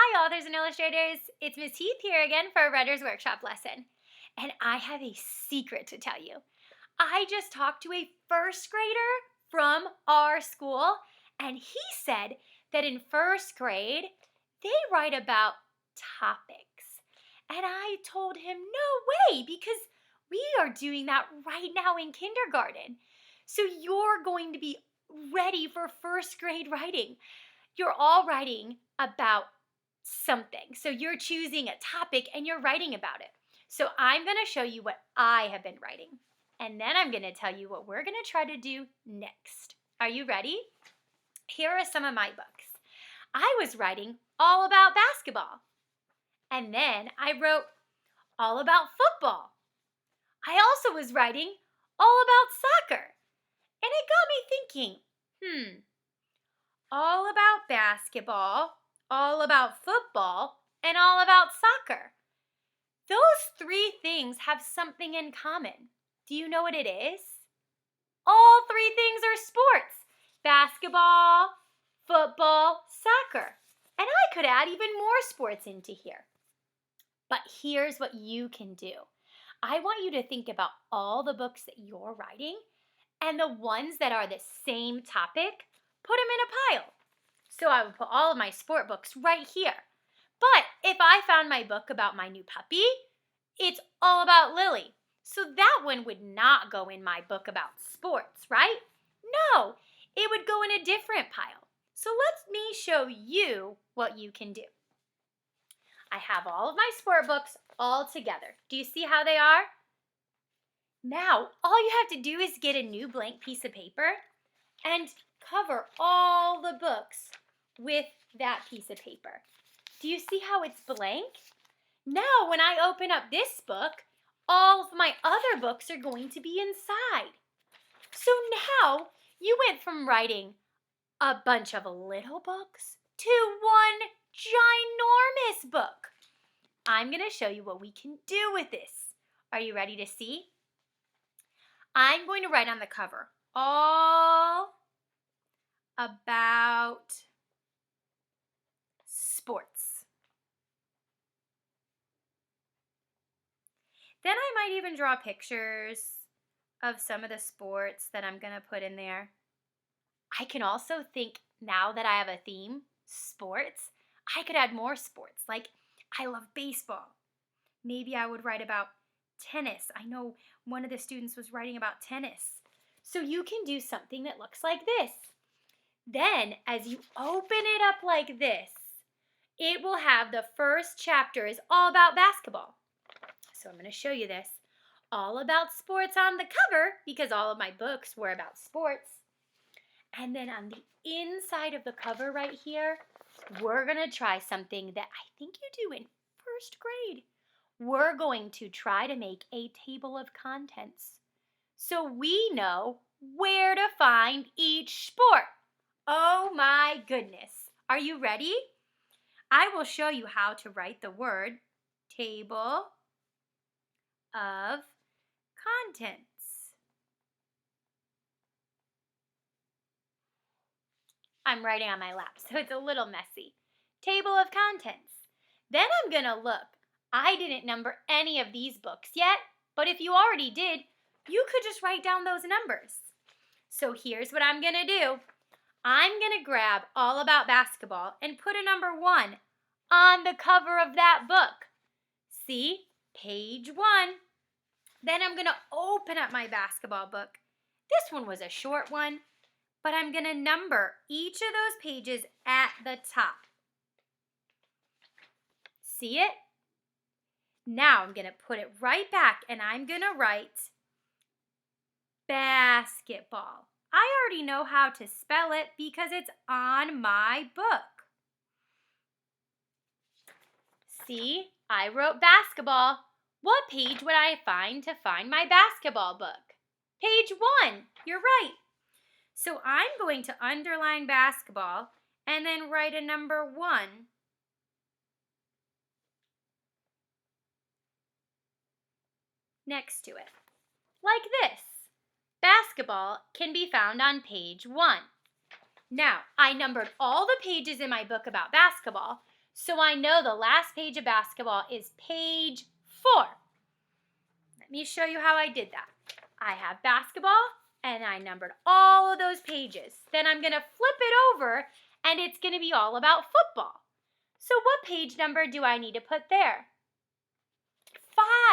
Hi, authors and illustrators. It's Miss Heath here again for a Writer's Workshop lesson. And I have a secret to tell you. I just talked to a first grader from our school, and he said that in first grade, they write about topics. And I told him, no way, because we are doing that right now in kindergarten. So you're going to be ready for first grade writing. You're all writing about something. So you're choosing a topic and you're writing about it. So I'm going to show you what I have been writing. And then I'm going to tell you what we're going to try to do next. Are you ready? Here are some of my books. I was writing all about basketball. And then I wrote all about football. I also was writing all about soccer. And it got me thinking, all about basketball, all about football, and all about soccer. Those three things have something in common. Do you know what it is? All three things are sports: basketball, football, soccer. And I could add even more sports into here. But here's what you can do. I want you to think about all the books that you're writing, and the ones that are the same topic, put them in a pile. So I would put all of my sport books right here. But if I found my book about my new puppy, it's all about Lily. So that one would not go in my book about sports, right? No, it would go in a different pile. So let me show you what you can do. I have all of my sport books all together. Do you see how they are? Now, all you have to do is get a new blank piece of paper and cover all the books with that piece of paper. Do you see how it's blank? Now, when I open up this book, all of my other books are going to be inside. So now you went from writing a bunch of little books to one ginormous book. I'm going to show you what we can do with this. Are you ready to see? I'm going to write on the cover all about sports. Then I might even draw pictures of some of the sports that I'm going to put in there. I can also think, now that I have a theme, sports, I could add more sports. Like, I love baseball. Maybe I would write about tennis. I know one of the students was writing about tennis. So you can do something that looks like this. Then, as you open it up like this, it will have the first chapter is all about basketball. So I'm going to show you this. All about sports on the cover, because all of my books were about sports. And then on the inside of the cover right here, we're going to try something that I think you do in first grade. We're going to try to make a table of contents so we know where to find each sport. Oh my goodness. Are you ready? I will show you how to write the word table of contents. I'm writing on my lap, so it's a little messy. Table of contents. Then I'm going to look. I didn't number any of these books yet, but if you already did, you could just write down those numbers. So here's what I'm going to do. I'm going to grab all about basketball and put a number 1 on the cover of that book. See? Page 1. Then I'm going to open up my basketball book. This one was a short one, but I'm going to number each of those pages at the top. See it? Now I'm going to put it right back and I'm going to write basketball. I already know how to spell it because it's on my book. See, I wrote basketball. What page would I find to find my basketball book? Page 1. You're right. So I'm going to underline basketball and then write a number 1 next to it, like this. Basketball can be found on page 1. Now, I numbered all the pages in my book about basketball, So I know the last page of basketball is page 4. Let me show you how I did that. I have basketball and I numbered all of those pages. Then I'm going to flip it over and it's going to be all about football. So what page number do I need to put there?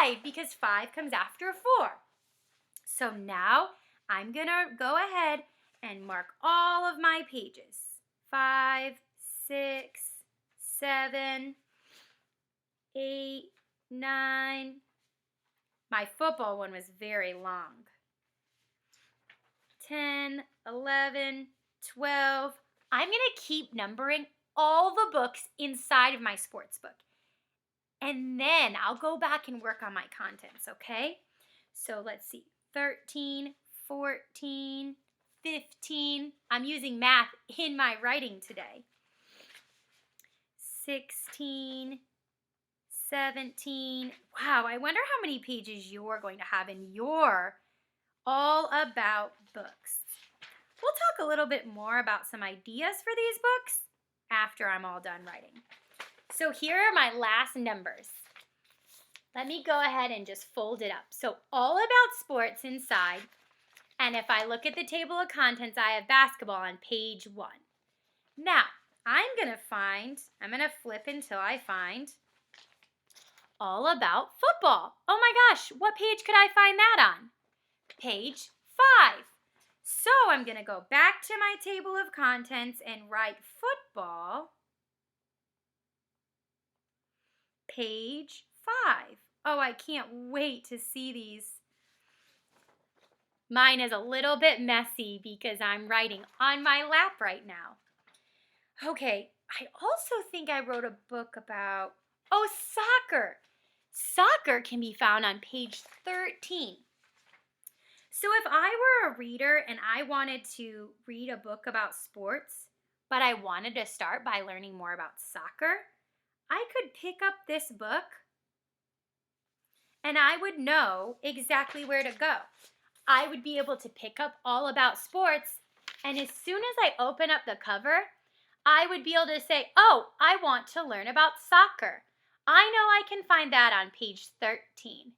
5, because 5 comes after 4. So now I'm going to go ahead and mark all of my pages. 5, 6, 7, 8, 9. My football one was very long. 10, 11, 12. I'm going to keep numbering all the books inside of my sports book. And then I'll go back and work on my contents, okay? So let's see. 13, 14, 15. I'm using math in my writing today. 16, 17. Wow, I wonder how many pages you're going to have in your all about books. We'll talk a little bit more about some ideas for these books after I'm all done writing. So here are my last numbers. Let me go ahead and just fold it up. So all about sports inside. And if I look at the table of contents, I have basketball on page 1. Now, I'm going to flip until I find all about football. Oh my gosh, what page could I find that on? Page 5. So I'm going to go back to my table of contents and write football, page 5. Oh, I can't wait to see these. Mine is a little bit messy because I'm writing on my lap right now. Okay, I also think I wrote a book about, soccer. Soccer can be found on page 13. So if I were a reader and I wanted to read a book about sports, but I wanted to start by learning more about soccer, I could pick up this book and I would know exactly where to go. I would be able to pick up all about sports, and as soon as I open up the cover, I would be able to say, oh, I want to learn about soccer. I know I can find that on page 13.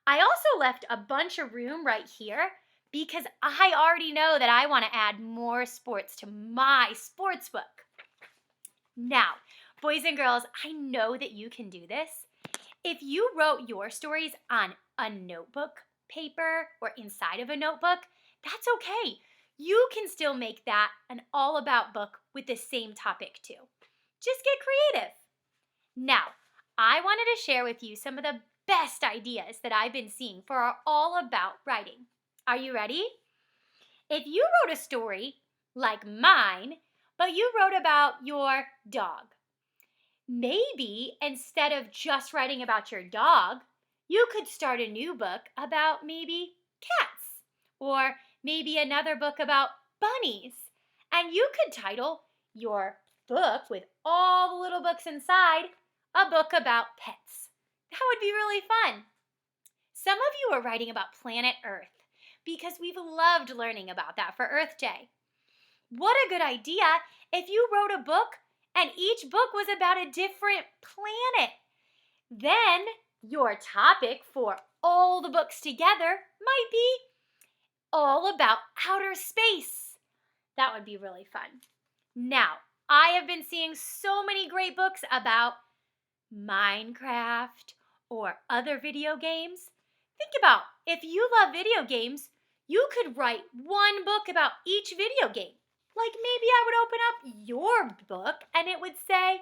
I also left a bunch of room right here because I already know that I want to add more sports to my sports book. Now, boys and girls, I know that you can do this. If you wrote your stories on a notebook paper or inside of a notebook, that's okay. You can still make that an all about book with the same topic too. Just get creative. Now, I wanted to share with you some of the best ideas that I've been seeing for our all about writing. Are you ready? If you wrote a story like mine, but you wrote about your dog, maybe instead of just writing about your dog, you could start a new book about maybe cats, or maybe another book about bunnies. And you could title your book with all the little books inside, a book about pets. That would be really fun. Some of you are writing about planet Earth because we've loved learning about that for Earth Day. What a good idea if you wrote a book and each book was about a different planet. Then your topic for all the books together might be all about outer space. That would be really fun. Now, I have been seeing so many great books about Minecraft or other video games. Think about, if you love video games, you could write one book about each video game. Like maybe I would open up your book and it would say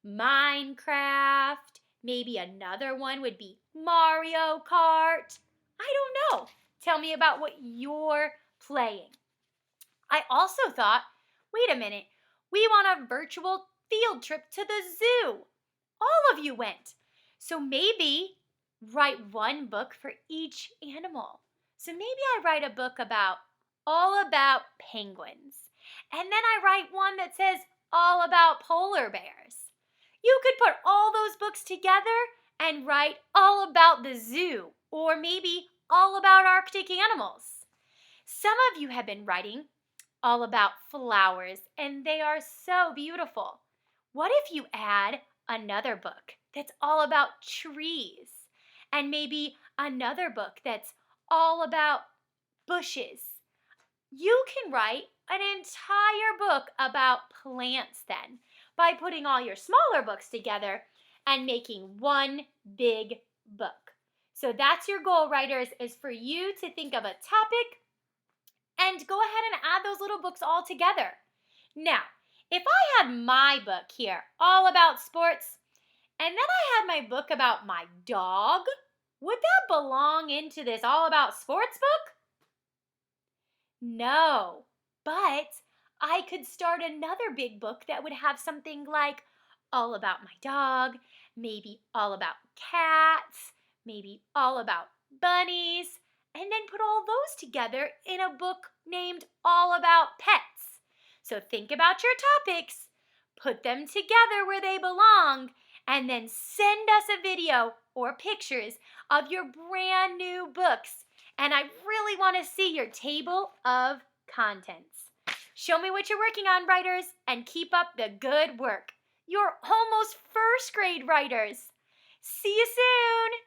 Minecraft. Maybe another one would be Mario Kart. I don't know. Tell me about what you're playing. I also thought, wait a minute, we want a virtual field trip to the zoo. All of you went. So maybe write one book for each animal. So maybe I write a book all about penguins. And then I write one that says all about polar bears. You could put all those books together and write all about the zoo, or maybe all about Arctic animals. Some of you have been writing all about flowers, and they are so beautiful. What if you add another book that's all about trees, and maybe another book that's all about bushes. You can write an entire book about plants then by putting all your smaller books together and making one big book. So that's your goal, writers, is for you to think of a topic and go ahead and add those little books all together. Now, if I had my book here all about sports, and then I had my book about my dog, would that belong into this all about sports book? No, but I could start another big book that would have something like all about my dog, maybe all about cats, maybe all about bunnies, and then put all those together in a book named All About Pets. So think about your topics, put them together where they belong, and then send us a video or pictures of your brand new books. And I really want to see your table of contents. Show me what you're working on, writers, and keep up the good work. You're almost first grade writers. See you soon!